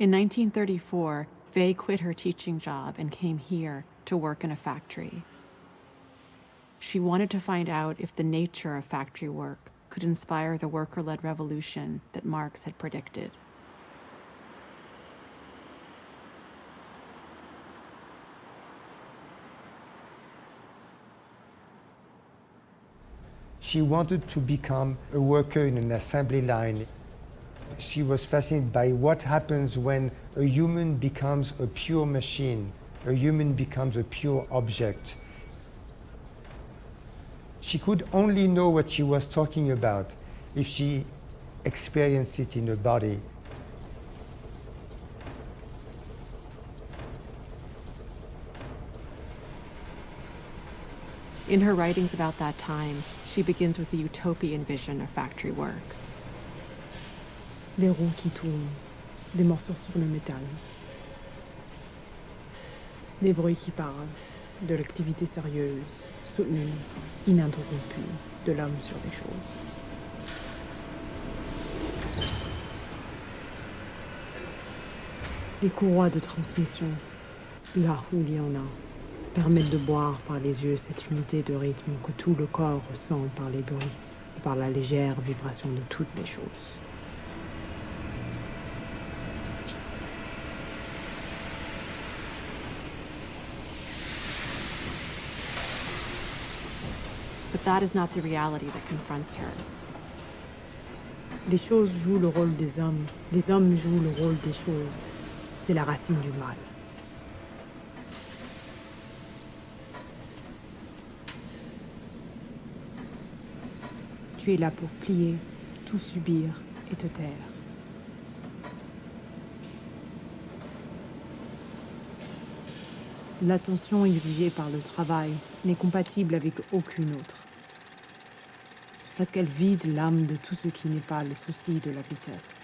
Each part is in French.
In 1934, Weil quit her teaching job and came here to work in a factory. She wanted to find out if the nature of factory work could inspire the worker-led revolution that Marx had predicted. She wanted to become a worker in an assembly line. She was fascinated by what happens when a human becomes a pure machine, a human becomes a pure object. She could only know what she was talking about if she experienced it in her body. In her writings about that time, she begins with a utopian vision of factory work. Des roues qui tournent, des morsures sur le métal, des bruits qui parlent, de l'activité sérieuse, soutenue, ininterrompue de l'homme sur les choses. Les courroies de transmission, là où il y en a, permettent de boire par les yeux cette unité de rythme que tout le corps ressent par les bruits et par la légère vibration de toutes les choses. But that is not the reality that confronts her. Les choses jouent le rôle des hommes, les hommes jouent le rôle des choses. C'est la racine du mal. Tu es là pour plier, tout subir et te taire. L'attention exigée par le travail n'est compatible avec aucune autre. Parce qu'elle vide l'âme de tout ce qui n'est pas le souci de la vitesse.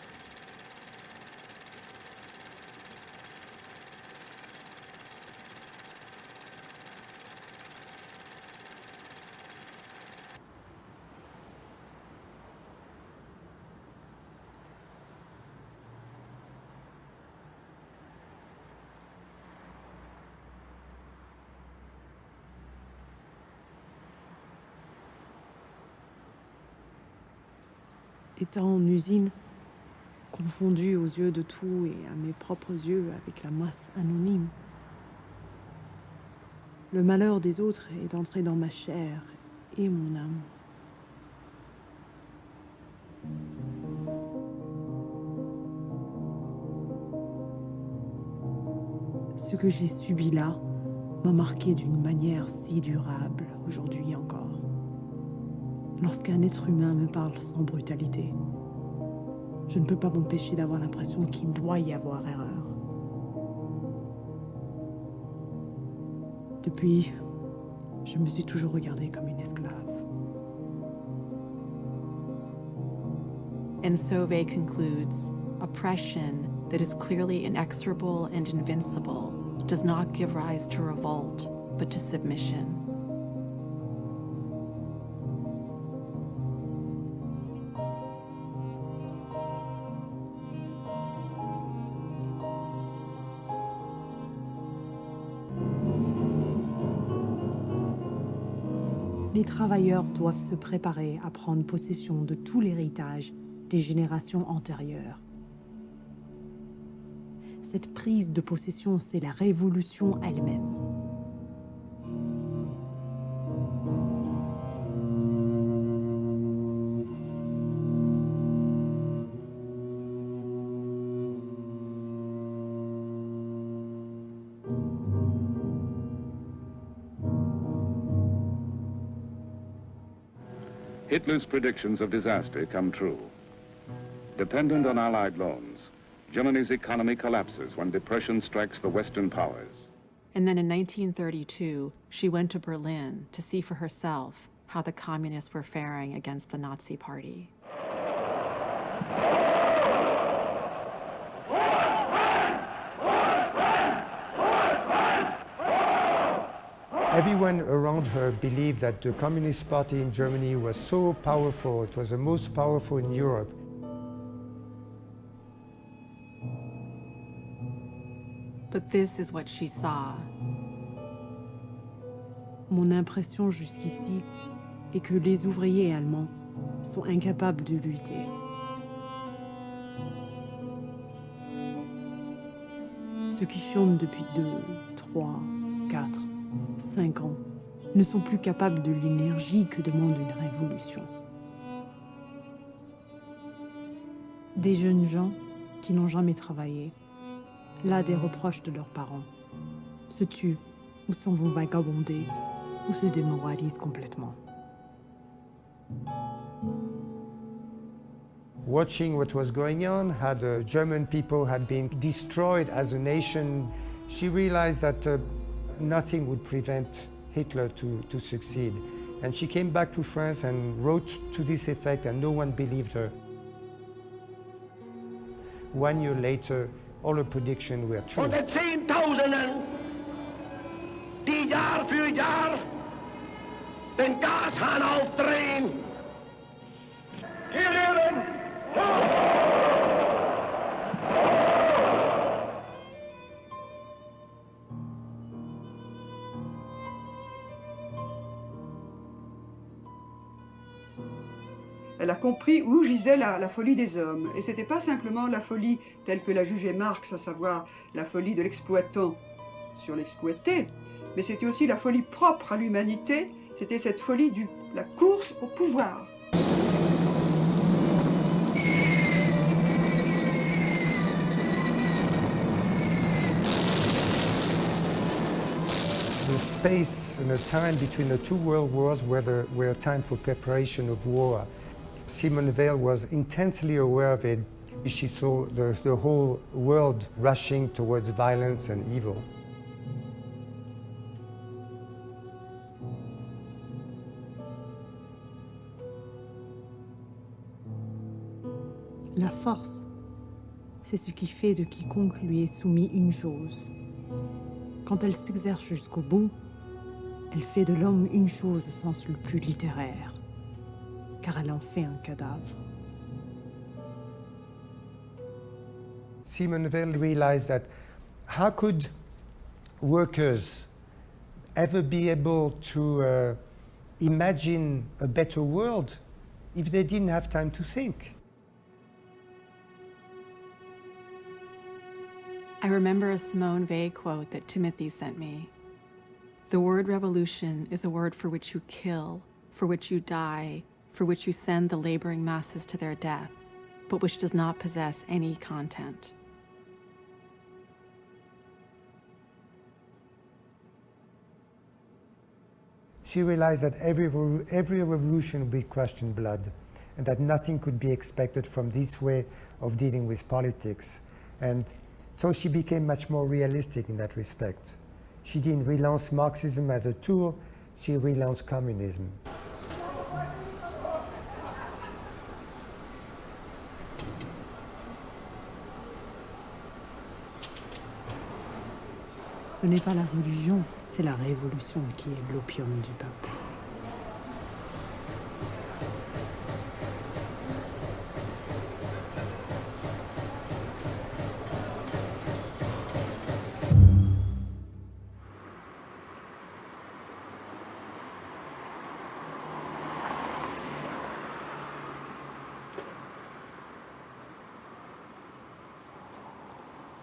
Étant en usine, confondue aux yeux de tout et à mes propres yeux avec la masse anonyme, le malheur des autres est entré dans ma chair et mon âme. Ce que j'ai subi là m'a marqué d'une manière si durable aujourd'hui encore. Lorsqu'un être humain me parle sans brutalité, je ne peux pas m'empêcher d'avoir l'impression qu'il doit y avoir erreur. Depuis, je me suis toujours regardée comme une esclave. And so Weil concludes, oppression that is clearly inexorable and invincible does not give rise to revolt, but to submission. Les travailleurs doivent se préparer à prendre possession de tout l'héritage des générations antérieures. Cette prise de possession, c'est la révolution elle-même. Hitler's predictions of disaster come true. Dependent on Allied loans, Germany's economy collapses when depression strikes the Western powers. And then in 1932, she went to Berlin to see for herself how the communists were faring against the Nazi Party. Everyone around her believed that the Communist Party in Germany was so powerful, it was the most powerful in Europe. But this is what she saw. Mon impression jusqu'ici est que les ouvriers allemands sont incapables de lutter. Ceux qui chôment depuis 2, 3, 4, 5 ans ne sont plus capables de l'énergie que demande une révolution. Des jeunes gens qui n'ont jamais travaillé, là des reproches de leurs parents, se tuent ou s'en vont vagabonder ou se démoralisent complètement. Watching what was going on, how the German people had been destroyed as a nation, she realized that nothing would prevent Hitler to succeed. And she came back to France and wrote to this effect, and no one believed her. 1 year later, all her predictions were true. Und die Zehntausenden, die Jahr für Jahr den Gashahn aufdrehen. Hier leben! Elle a compris où gisait la folie des hommes. Et ce n'était pas simplement la folie telle que l'a jugée Marx, à savoir la folie de l'exploitant sur l'exploité, mais c'était aussi la folie propre à l'humanité, c'était cette folie de la course au pouvoir. The space and the time between the two world wars were a time for preparation of war. Simone Weil was intensely aware of it. She saw the whole world rushing towards violence and evil. La force, c'est ce qui fait de quiconque lui est soumis une chose. Quand elle s'exerce jusqu'au bout, elle fait de l'homme une chose au sens le plus littéraire, car elle en fait un cadavre. Simone Weil realized that how could workers ever be able to imagine a better world if they didn't have time to think? I remember a Simone Weil quote that Timothy sent me. The word revolution is a word for which you kill, for which you die, for which you send the laboring masses to their death, but which does not possess any content. She realized that every revolution would be crushed in blood, and that nothing could be expected from this way of dealing with politics. And so she became much more realistic in that respect. She didn't relance Marxism as a tool, she relaunched communism. Ce n'est pas la religion, c'est la révolution qui est l'opium du peuple.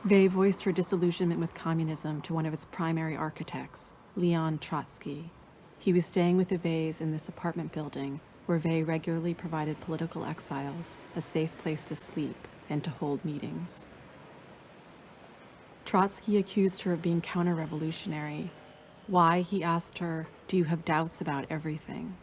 Weil voiced her disillusionment with communism to one of its primary architects, Leon Trotsky. He was staying with the Weils in this apartment building where Weil regularly provided political exiles a safe place to sleep and to hold meetings. Trotsky accused her of being counter-revolutionary. Why, he asked her, do you have doubts about everything?